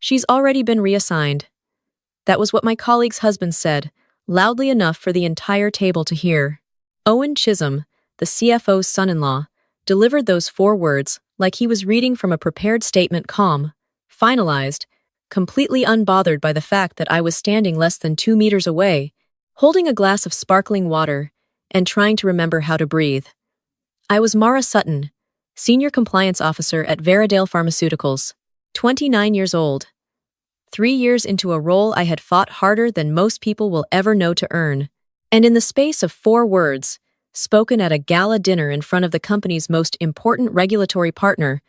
She's already been reassigned. That was what my colleague's husband said, loudly enough for the entire table to hear. Owen Chisholm, the CFO's son-in-law, delivered those 4 words like he was reading from a prepared statement, calm, finalized, completely unbothered by the fact that I was standing less than 2 meters away, holding a glass of sparkling water and trying to remember how to breathe. I was Mara Sutton, Senior Compliance Officer at Veradale Pharmaceuticals, 29 years old. 3 years into a role I had fought harder than most people will ever know to earn. And in the space of 4 words, spoken at a gala dinner in front of the company's most important regulatory partner,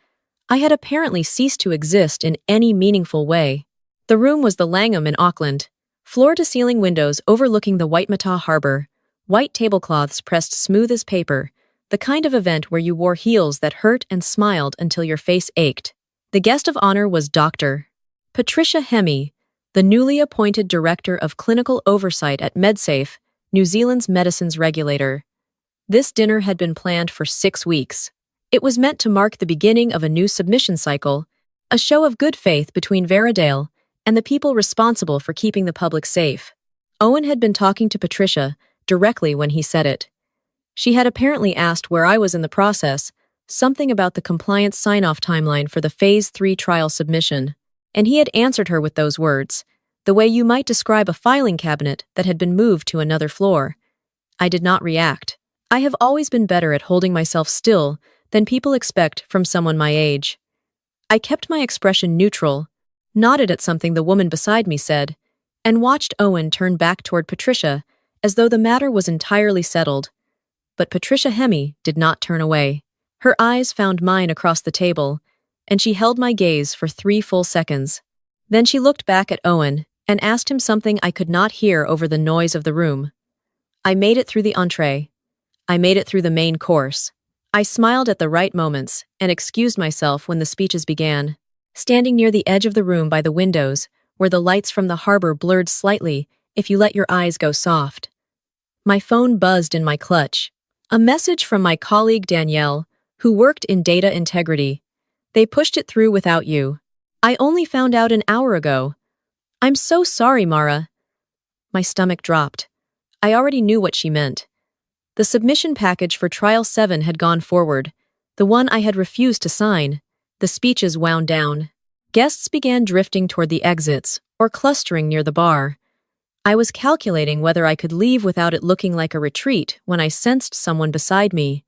I had apparently ceased to exist in any meaningful way. The room was the Langham in Auckland, floor-to-ceiling windows overlooking the Waitemata Harbor, white tablecloths pressed smooth as paper, the kind of event where you wore heels that hurt and smiled until your face ached. The guest of honor was Dr. Patricia Hemme, the newly appointed Director of Clinical Oversight at Medsafe, New Zealand's medicines regulator. This dinner had been planned for 6 weeks. It was meant to mark the beginning of a new submission cycle, a show of good faith between Veradale and the people responsible for keeping the public safe. Owen had been talking to Patricia directly when he said it. She had apparently asked where I was in the process, something about the compliance sign-off timeline for the Phase 3 trial submission, and he had answered her with those words, the way you might describe a filing cabinet that had been moved to another floor. I did not react. I have always been better at holding myself still than people expect from someone my age. I kept my expression neutral, nodded at something the woman beside me said, and watched Owen turn back toward Patricia as though the matter was entirely settled. But Patricia Hemme did not turn away. Her eyes found mine across the table, and she held my gaze for 3 full seconds. Then she looked back at Owen and asked him something I could not hear over the noise of the room. I made it through the entree. I made it through the main course. I smiled at the right moments and excused myself when the speeches began, standing near the edge of the room by the windows, where the lights from the harbor blurred slightly if you let your eyes go soft. My phone buzzed in my clutch. A message from my colleague Danielle, who worked in data integrity. They pushed it through without you. I only found out an hour ago. I'm so sorry, Mara. My stomach dropped. I already knew what she meant. The submission package for Trial 7 had gone forward, the one I had refused to sign. The speeches wound down. Guests began drifting toward the exits, or clustering near the bar. I was calculating whether I could leave without it looking like a retreat when I sensed someone beside me.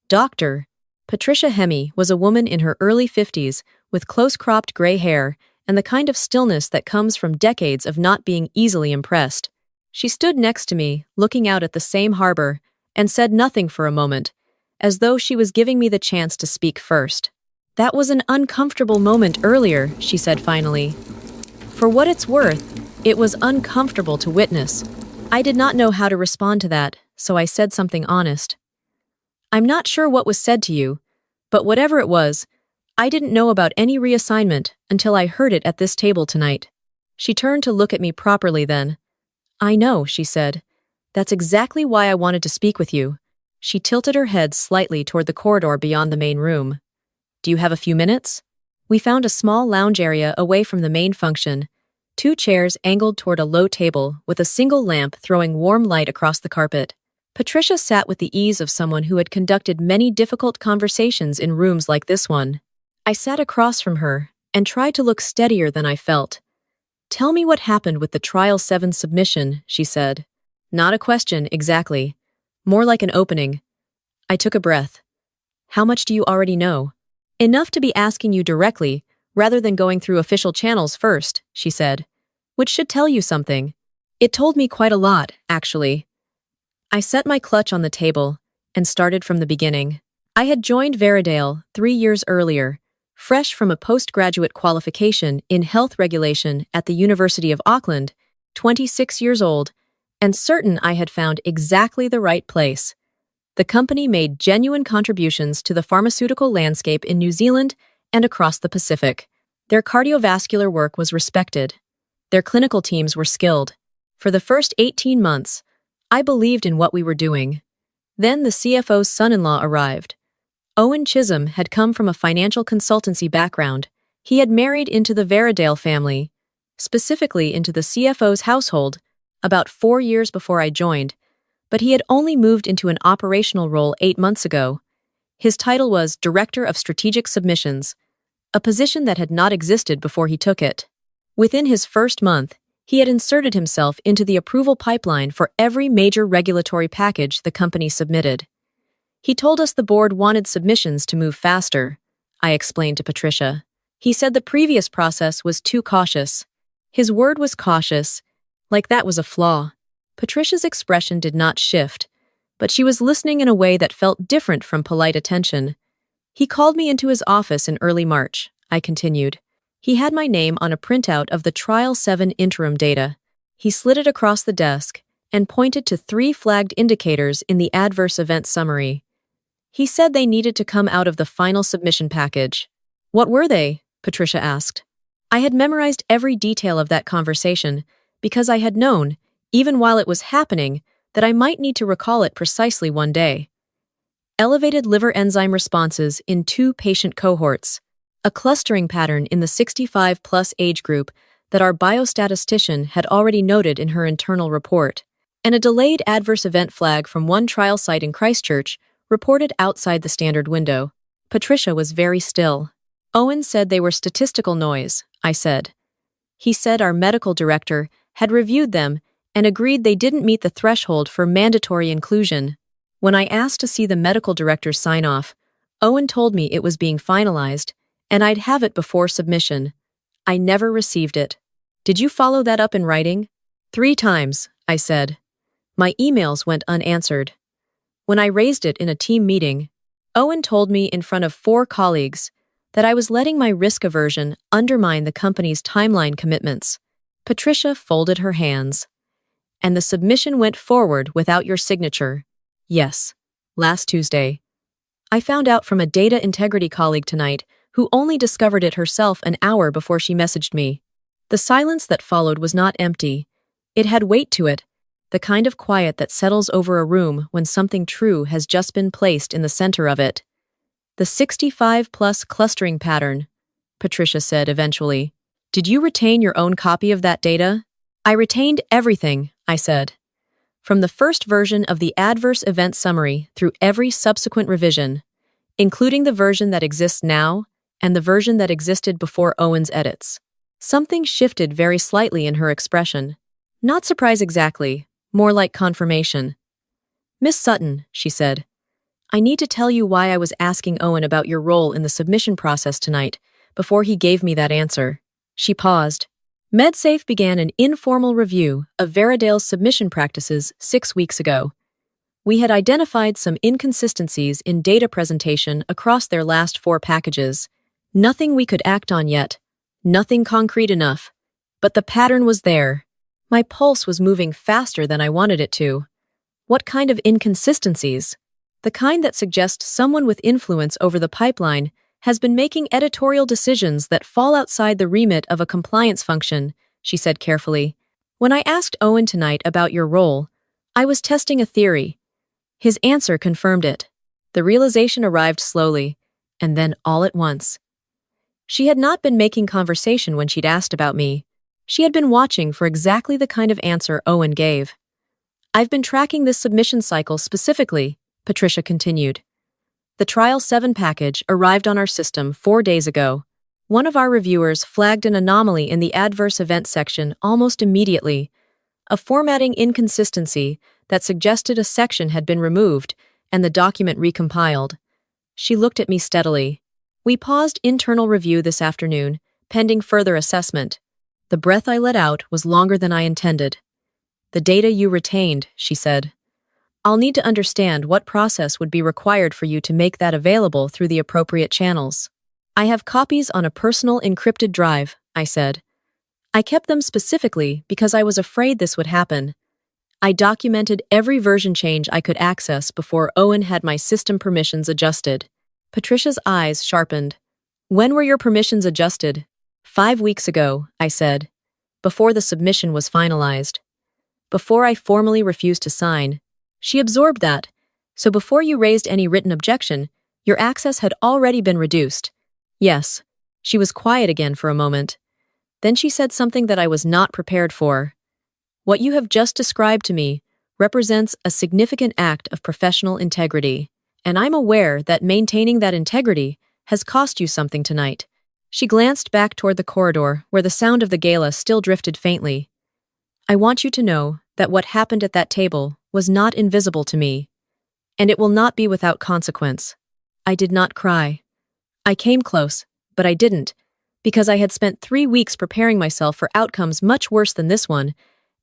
Dr. Patricia Hemme was a woman in her early 50s with close-cropped gray hair and the kind of stillness that comes from decades of not being easily impressed. She stood next to me, looking out at the same harbor, and said nothing for a moment, as though she was giving me the chance to speak first. That was an uncomfortable moment earlier, she said finally. For what it's worth, it was uncomfortable to witness. I did not know how to respond to that, so I said something honest. I'm not sure what was said to you, but whatever it was, I didn't know about any reassignment until I heard it at this table tonight. She turned to look at me properly then. I know, she said. That's exactly why I wanted to speak with you. She tilted her head slightly toward the corridor beyond the main room. Do you have a few minutes? We found a small lounge area away from the main function, 2 chairs angled toward a low table with a single lamp throwing warm light across the carpet. Patricia sat with the ease of someone who had conducted many difficult conversations in rooms like this one. I sat across from her and tried to look steadier than I felt. Tell me what happened with the Trial 7 submission, she said. Not a question, exactly. More like an opening. I took a breath. How much do you already know? Enough to be asking you directly, rather than going through official channels first, she said. Which should tell you something. It told me quite a lot, actually. I set my clutch on the table and started from the beginning. I had joined Veradale 3 years earlier, fresh from a postgraduate qualification in health regulation at the University of Auckland, 26 years old, and certain I had found exactly the right place. The company made genuine contributions to the pharmaceutical landscape in New Zealand and across the Pacific. Their cardiovascular work was respected. Their clinical teams were skilled. For the first 18 months, I believed in what we were doing. Then the CFO's son-in-law arrived. Owen Chisholm had come from a financial consultancy background, He had married into the Veradale family, specifically into the CFO's household, about 4 years before I joined, but he had only moved into an operational role 8 months ago. His title was Director of Strategic Submissions, a position that had not existed before he took it. Within his first month, he had inserted himself into the approval pipeline for every major regulatory package the company submitted. He told us the board wanted submissions to move faster, I explained to Patricia. He said the previous process was too cautious. His word was cautious, like that was a flaw. Patricia's expression did not shift, but she was listening in a way that felt different from polite attention. He called me into his office in early March, I continued. He had my name on a printout of the Trial 7 interim data. He slid it across the desk and pointed to 3 flagged indicators in the adverse event summary. He said they needed to come out of the final submission package. What were they? Patricia asked. I had memorized every detail of that conversation because I had known, even while it was happening, that I might need to recall it precisely one day. Elevated liver enzyme responses in 2 patient cohorts, a clustering pattern in the 65-plus age group that our biostatistician had already noted in her internal report, and a delayed adverse event flag from one trial site in Christchurch reported outside the standard window. Patricia was very still. Owen said they were statistical noise, I said. He said our medical director had reviewed them and agreed they didn't meet the threshold for mandatory inclusion. When I asked to see the medical director's sign-off, Owen told me it was being finalized, and I'd have it before submission. I never received it. Did you follow that up in writing? 3 times, I said. My emails went unanswered. When I raised it in a team meeting, Owen told me in front of 4 colleagues that I was letting my risk aversion undermine the company's timeline commitments. Patricia folded her hands. And the submission went forward without your signature. Yes, last Tuesday. I found out from a data integrity colleague tonight who only discovered it herself an hour before she messaged me. The silence that followed was not empty. It had weight to it, the kind of quiet that settles over a room when something true has just been placed in the center of it. The 65-plus clustering pattern, Patricia said eventually. Did you retain your own copy of that data? I retained everything, I said. From the first version of the adverse event summary through every subsequent revision, including the version that exists now and the version that existed before Owen's edits. Something shifted very slightly in her expression. Not surprise exactly, more like confirmation. Miss Sutton, she said, I need to tell you why I was asking Owen about your role in the submission process tonight, before he gave me that answer. She paused. Medsafe began an informal review of Veradale's submission practices 6 weeks ago. We had identified some inconsistencies in data presentation across their last 4 packages. Nothing we could act on yet. Nothing concrete enough. But the pattern was there. My pulse was moving faster than I wanted it to. What kind of inconsistencies? The kind that suggests someone with influence over the pipeline has been making editorial decisions that fall outside the remit of a compliance function, she said carefully. When I asked Owen tonight about your role, I was testing a theory. His answer confirmed it. The realization arrived slowly, and then all at once. She had not been making conversation when she'd asked about me. She had been watching for exactly the kind of answer Owen gave. I've been tracking this submission cycle specifically, Patricia continued. The Trial 7 package arrived on our system 4 days ago. One of our reviewers flagged an anomaly in the adverse event section almost immediately, a formatting inconsistency that suggested a section had been removed and the document recompiled. She looked at me steadily. We paused internal review this afternoon, pending further assessment. The breath I let out was longer than I intended. The data you retained, she said. I'll need to understand what process would be required for you to make that available through the appropriate channels. I have copies on a personal encrypted drive, I said. I kept them specifically because I was afraid this would happen. I documented every version change I could access before Owen had my system permissions adjusted. Patricia's eyes sharpened. When were your permissions adjusted? 5 weeks ago, I said, before the submission was finalized. Before I formally refused to sign. She absorbed that, so before you raised any written objection, your access had already been reduced. Yes, She was quiet again for a moment. Then she said something that I was not prepared for. What you have just described to me represents a significant act of professional integrity, and I'm aware that maintaining that integrity has cost you something tonight. She glanced back toward the corridor where the sound of the gala still drifted faintly. I want you to know that what happened at that table was not invisible to me, and it will not be without consequence. I did not cry. I came close, but I didn't, because I had spent 3 weeks preparing myself for outcomes much worse than this one,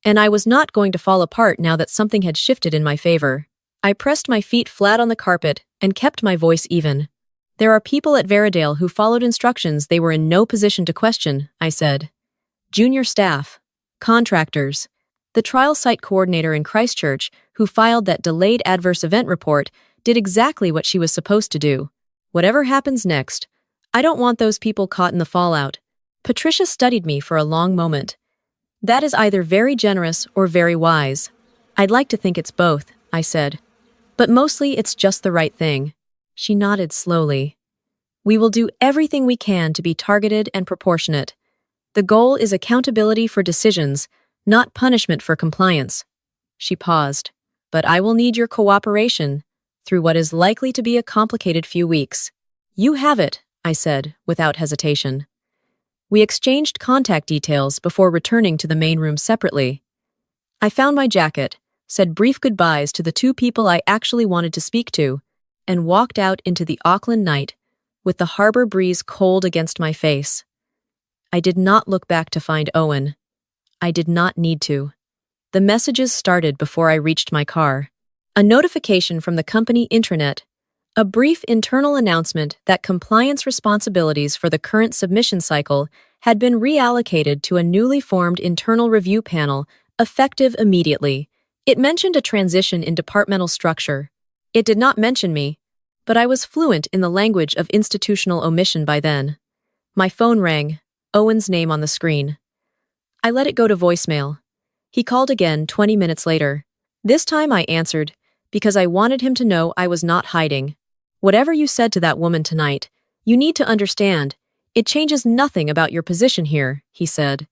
and I was not going to fall apart now that something had shifted in my favor. I pressed my feet flat on the carpet and kept my voice even. There are people at Veradale who followed instructions they were in no position to question, I said. Junior staff, contractors, the trial site coordinator in Christchurch who filed that delayed adverse event report did exactly what she was supposed to do. Whatever happens next, I don't want those people caught in the fallout. Patricia studied me for a long moment. That is either very generous or very wise. I'd like to think it's both, I said. But mostly it's just the right thing. She nodded slowly. We will do everything we can to be targeted and proportionate. The goal is accountability for decisions, not punishment for compliance. She paused. But I will need your cooperation through what is likely to be a complicated few weeks. You have it, I said, without hesitation. We exchanged contact details before returning to the main room separately. I found my jacket, said brief goodbyes to the 2 people I actually wanted to speak to, and walked out into the Auckland night, with the harbor breeze cold against my face. I did not look back to find Owen. I did not need to. The messages started before I reached my car. A notification from the company intranet, a brief internal announcement that compliance responsibilities for the current submission cycle had been reallocated to a newly formed internal review panel, effective immediately. It mentioned a transition in departmental structure. It did not mention me, but I was fluent in the language of institutional omission by then. My phone rang, Owen's name on the screen. I let it go to voicemail. He called again 20 minutes later. This time I answered, because I wanted him to know I was not hiding. Whatever you said to that woman tonight, you need to understand, it changes nothing about your position here, he said.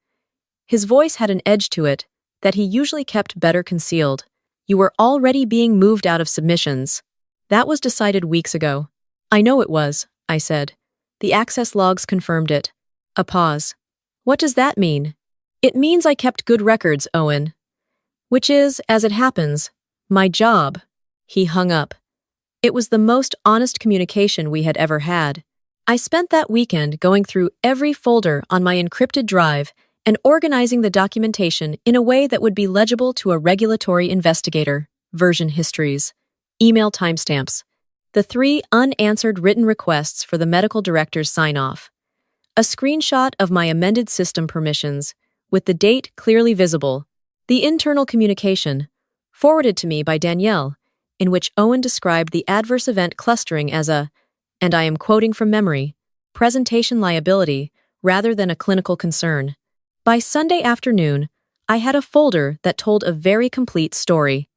His voice had an edge to it that he usually kept better concealed. You were already being moved out of submissions. That was decided weeks ago. I know it was, I said. The access logs confirmed it. A pause. What does that mean? It means I kept good records, Owen. Which is, as it happens, my job. He hung up. It was the most honest communication we had ever had. I spent that weekend going through every folder on my encrypted drive and organizing the documentation in a way that would be legible to a regulatory investigator, version histories, email timestamps, the 3 unanswered written requests for the medical director's sign-off, a screenshot of my amended system permissions, with the date clearly visible, the internal communication, forwarded to me by Danielle, in which Owen described the adverse event clustering as a, and I am quoting from memory, presentation liability rather than a clinical concern. By Sunday afternoon, I had a folder that told a very complete story.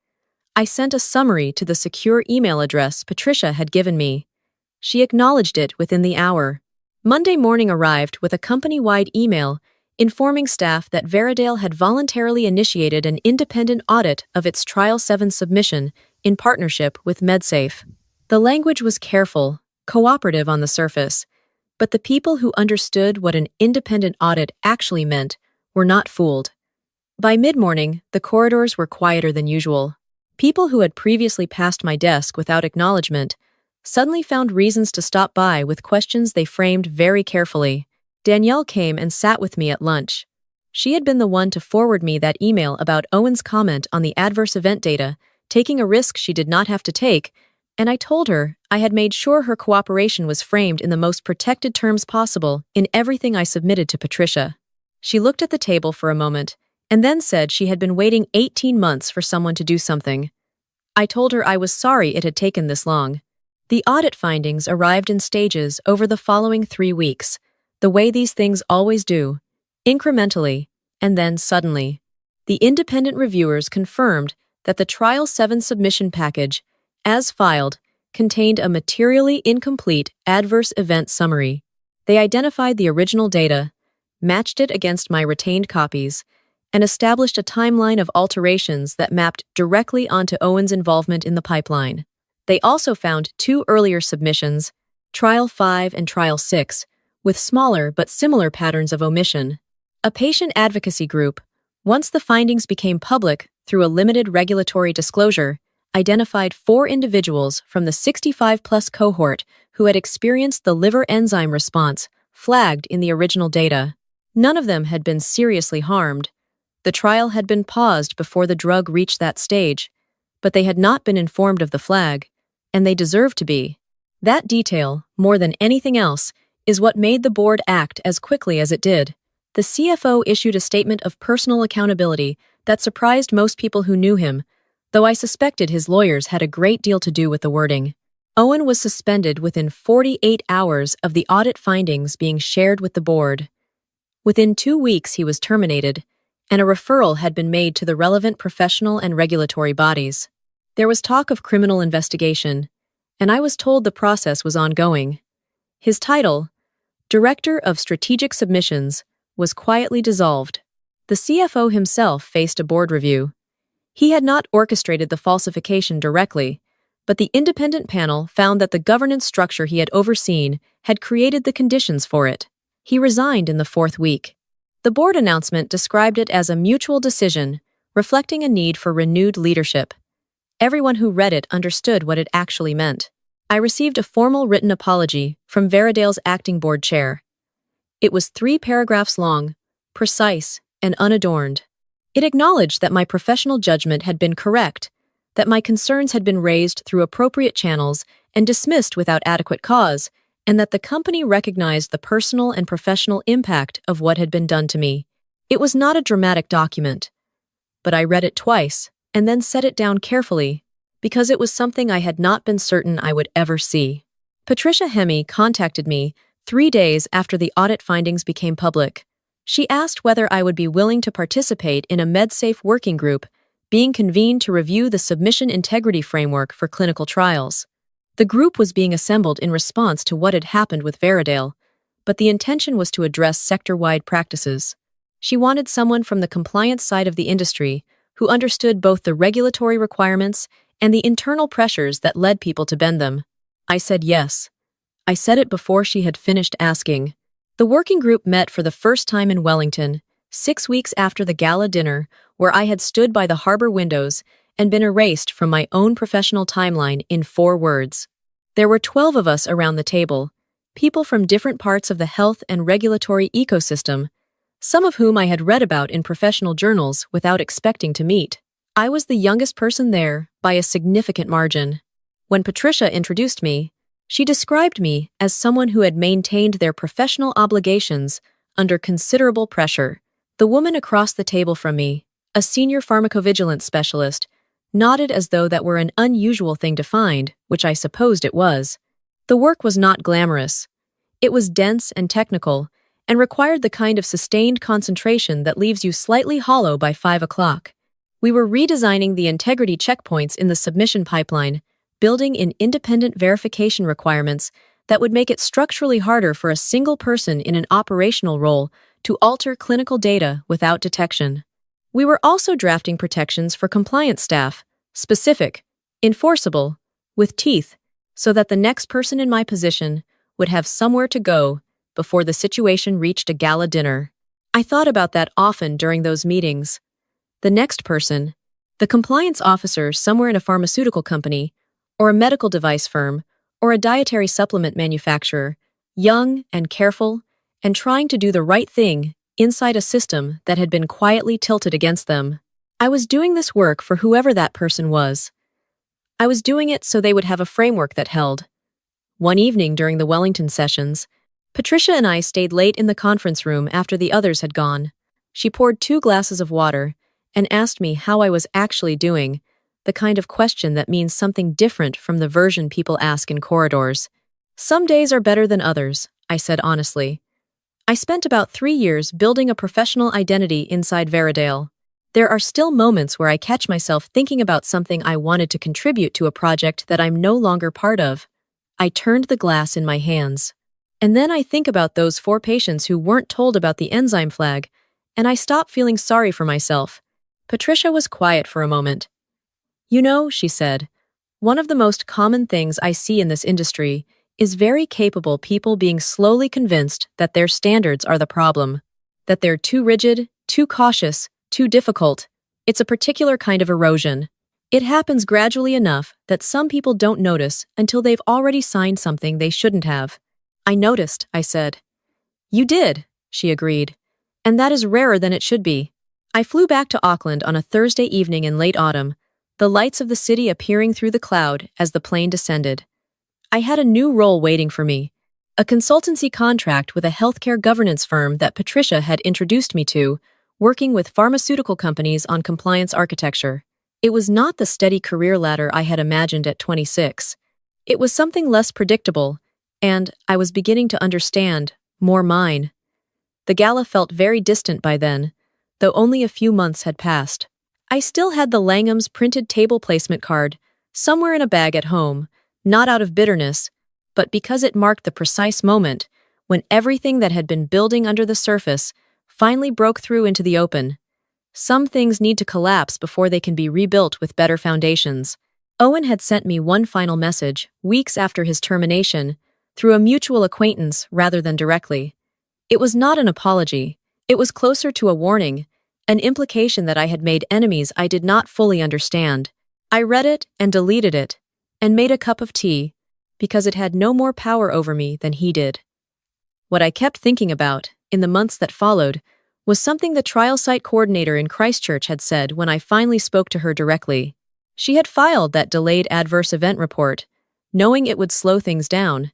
I sent a summary to the secure email address Patricia had given me. She acknowledged it within the hour. Monday morning arrived with a company-wide email informing staff that Veradale had voluntarily initiated an independent audit of its Trial 7 submission in partnership with Medsafe. The language was careful, cooperative on the surface, but the people who understood what an independent audit actually meant were not fooled. By mid-morning, the corridors were quieter than usual. People who had previously passed my desk without acknowledgement suddenly found reasons to stop by with questions they framed very carefully. Danielle came and sat with me at lunch. She had been the one to forward me that email about Owen's comment on the adverse event data, taking a risk she did not have to take, and I told her I had made sure her cooperation was framed in the most protected terms possible in everything I submitted to Patricia. She looked at the table for a moment, and then said she had been waiting 18 months for someone to do something. I told her I was sorry it had taken this long. The audit findings arrived in stages over the following 3 weeks, the way these things always do, incrementally, and then suddenly. The independent reviewers confirmed that the Trial 7 submission package, as filed, contained a materially incomplete adverse event summary. They identified the original data, matched it against my retained copies, and established a timeline of alterations that mapped directly onto Owen's involvement in the pipeline. They also found 2 earlier submissions, Trial 5 and Trial 6, with smaller but similar patterns of omission. A patient advocacy group, once the findings became public through a limited regulatory disclosure, identified 4 individuals from the 65-plus cohort who had experienced the liver enzyme response flagged in the original data. None of them had been seriously harmed. The trial had been paused before the drug reached that stage, but they had not been informed of the flag, and they deserved to be. That detail, more than anything else, is what made the board act as quickly as it did. The CFO issued a statement of personal accountability that surprised most people who knew him, though I suspected his lawyers had a great deal to do with the wording. Owen was suspended within 48 hours of the audit findings being shared with the board. Within 2 weeks he was terminated, and a referral had been made to the relevant professional and regulatory bodies. There was talk of criminal investigation, and I was told the process was ongoing. His title, Director of Strategic Submissions, was quietly dissolved. The CFO himself faced a board review. He had not orchestrated the falsification directly, but the independent panel found that the governance structure he had overseen had created the conditions for it. He resigned in the 4th week. The board announcement described it as a mutual decision, reflecting a need for renewed leadership. Everyone who read it understood what it actually meant. I received a formal written apology from Veridale's acting board chair. It was 3 paragraphs long, precise, and unadorned. It acknowledged that my professional judgment had been correct, that my concerns had been raised through appropriate channels and dismissed without adequate cause, and that the company recognized the personal and professional impact of what had been done to me. It was not a dramatic document, but I read it twice and then set it down carefully because it was something I had not been certain I would ever see. Patricia Hemme contacted me 3 days after the audit findings became public. She asked whether I would be willing to participate in a Medsafe working group being convened to review the submission integrity framework for clinical trials. The group was being assembled in response to what had happened with Veridale, but the intention was to address sector-wide practices. She wanted someone from the compliance side of the industry who understood both the regulatory requirements and the internal pressures that led people to bend them. I said yes. I said it before she had finished asking. The working group met for the first time in Wellington, 6 weeks after the gala dinner, where I had stood by the harbor windows and been erased from my own professional timeline in 4 words. There were 12 of us around the table, people from different parts of the health and regulatory ecosystem, some of whom I had read about in professional journals without expecting to meet. I was the youngest person there by a significant margin. When Patricia introduced me, she described me as someone who had maintained their professional obligations under considerable pressure. The woman across the table from me, a senior pharmacovigilance specialist, nodded as though that were an unusual thing to find, which I supposed it was. The work was not glamorous. It was dense and technical, and required the kind of sustained concentration that leaves you slightly hollow by 5 o'clock. We were redesigning the integrity checkpoints in the submission pipeline, building in independent verification requirements that would make it structurally harder for a single person in an operational role to alter clinical data without detection. We were also drafting protections for compliance staff, specific, enforceable, with teeth, so that the next person in my position would have somewhere to go before the situation reached a gala dinner. I thought about that often during those meetings. The next person, the compliance officer somewhere in a pharmaceutical company, or a medical device firm, or a dietary supplement manufacturer, young and careful, and trying to do the right thing inside a system that had been quietly tilted against them. I was doing this work for whoever that person was. I was doing it so they would have a framework that held. One evening during the Wellington sessions, Patricia and I stayed late in the conference room after the others had gone. She poured 2 glasses of water and asked me how I was actually doing, the kind of question that means something different from the version people ask in corridors. Some days are better than others, I said honestly. I spent about 3 years building a professional identity inside Veridale. There are still moments where I catch myself thinking about something I wanted to contribute to a project that I'm no longer part of. I turned the glass in my hands. And then I think about those 4 patients who weren't told about the enzyme flag, and I stop feeling sorry for myself. Patricia was quiet for a moment. You know, she said, one of the most common things I see in this industry is very capable people being slowly convinced that their standards are the problem, that they're too rigid, too cautious, too difficult. It's a particular kind of erosion. It happens gradually enough that some people don't notice until they've already signed something they shouldn't have. I noticed, I said. You did, she agreed. And that is rarer than it should be. I flew back to Auckland on a Thursday evening in late autumn, the lights of the city appearing through the cloud as the plane descended. I had a new role waiting for me, a consultancy contract with a healthcare governance firm that Patricia had introduced me to, working with pharmaceutical companies on compliance architecture. It was not the steady career ladder I had imagined at 26. It was something less predictable, and I was beginning to understand, more mine. The gala felt very distant by then, though only a few months had passed. I still had the Langham's printed table placement card, somewhere in a bag at home, not out of bitterness, but because it marked the precise moment when everything that had been building under the surface finally broke through into the open. Some things need to collapse before they can be rebuilt with better foundations. Owen had sent me one final message, weeks after his termination, through a mutual acquaintance rather than directly. It was not an apology. It was closer to a warning, an implication that I had made enemies I did not fully understand. I read it and deleted it, and made a cup of tea, because it had no more power over me than he did. What I kept thinking about, in the months that followed, was something the trial site coordinator in Christchurch had said when I finally spoke to her directly. She had filed that delayed adverse event report, knowing it would slow things down.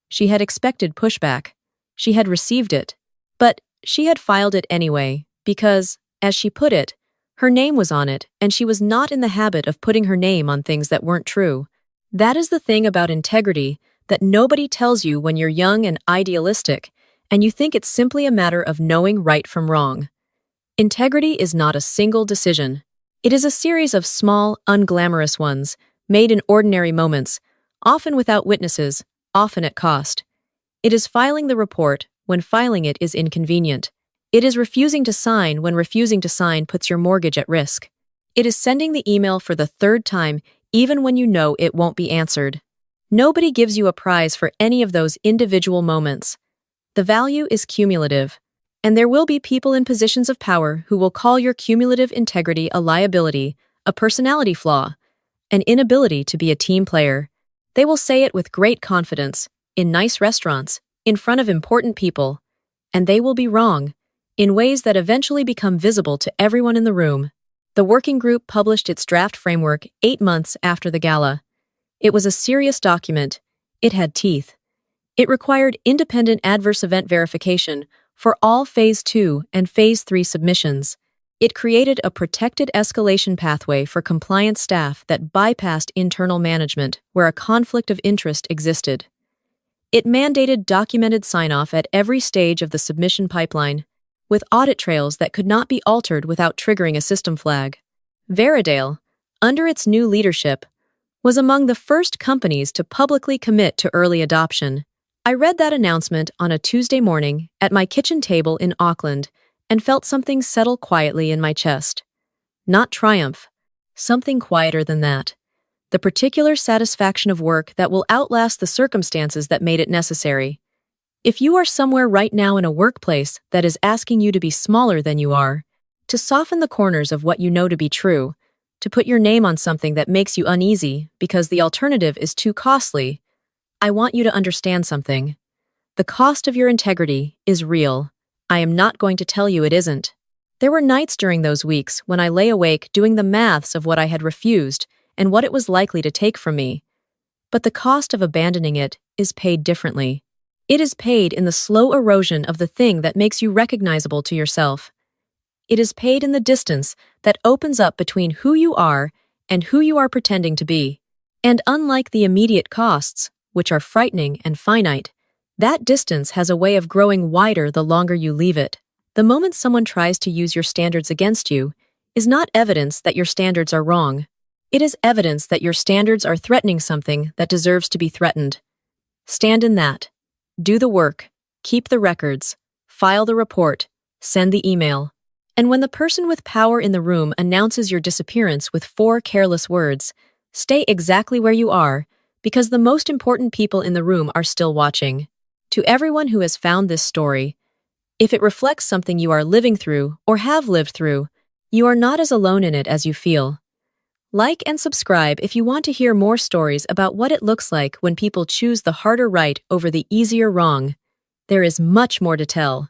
She had expected pushback. She had received it. But she had filed it anyway, because, as she put it, her name was on it, and she was not in the habit of putting her name on things that weren't true. That is the thing about integrity that nobody tells you when you're young and idealistic, and you think it's simply a matter of knowing right from wrong. Integrity is not a single decision. It is a series of small, unglamorous ones, made in ordinary moments, often without witnesses, often at cost. It is filing the report when filing it is inconvenient. It is refusing to sign when refusing to sign puts your mortgage at risk. It is sending the email for the 3rd time even when you know it won't be answered. Nobody gives you a prize for any of those individual moments. The value is cumulative, and there will be people in positions of power who will call your cumulative integrity a liability, a personality flaw, an inability to be a team player. They will say it with great confidence, in nice restaurants, in front of important people, and they will be wrong, in ways that eventually become visible to everyone in the room. The working group published its draft framework 8 months after the gala. It was a serious document. It had teeth. It required independent adverse event verification for all Phase 2 and Phase 3 submissions. It created a protected escalation pathway for compliance staff that bypassed internal management where a conflict of interest existed. It mandated documented sign-off at every stage of the submission pipeline, with audit trails that could not be altered without triggering a system flag. Veridale, under its new leadership, was among the first companies to publicly commit to early adoption. I read that announcement on a Tuesday morning at my kitchen table in Auckland and felt something settle quietly in my chest. Not triumph, something quieter than that. The particular satisfaction of work that will outlast the circumstances that made it necessary. If you are somewhere right now in a workplace that is asking you to be smaller than you are, to soften the corners of what you know to be true, to put your name on something that makes you uneasy because the alternative is too costly, I want you to understand something. The cost of your integrity is real. I am not going to tell you it isn't. There were nights during those weeks when I lay awake doing the maths of what I had refused and what it was likely to take from me. But the cost of abandoning it is paid differently. It is paid in the slow erosion of the thing that makes you recognizable to yourself. It is paid in the distance that opens up between who you are and who you are pretending to be. And unlike the immediate costs, which are frightening and finite, that distance has a way of growing wider the longer you leave it. The moment someone tries to use your standards against you is not evidence that your standards are wrong. It is evidence that your standards are threatening something that deserves to be threatened. Stand in that. Do the work, keep the records, file the report, send the email. And when the person with power in the room announces your disappearance with 4 careless words, stay exactly where you are, because the most important people in the room are still watching. To everyone who has found this story, if it reflects something you are living through or have lived through, you are not as alone in it as you feel. Like and subscribe if you want to hear more stories about what it looks like when people choose the harder right over the easier wrong. There is much more to tell.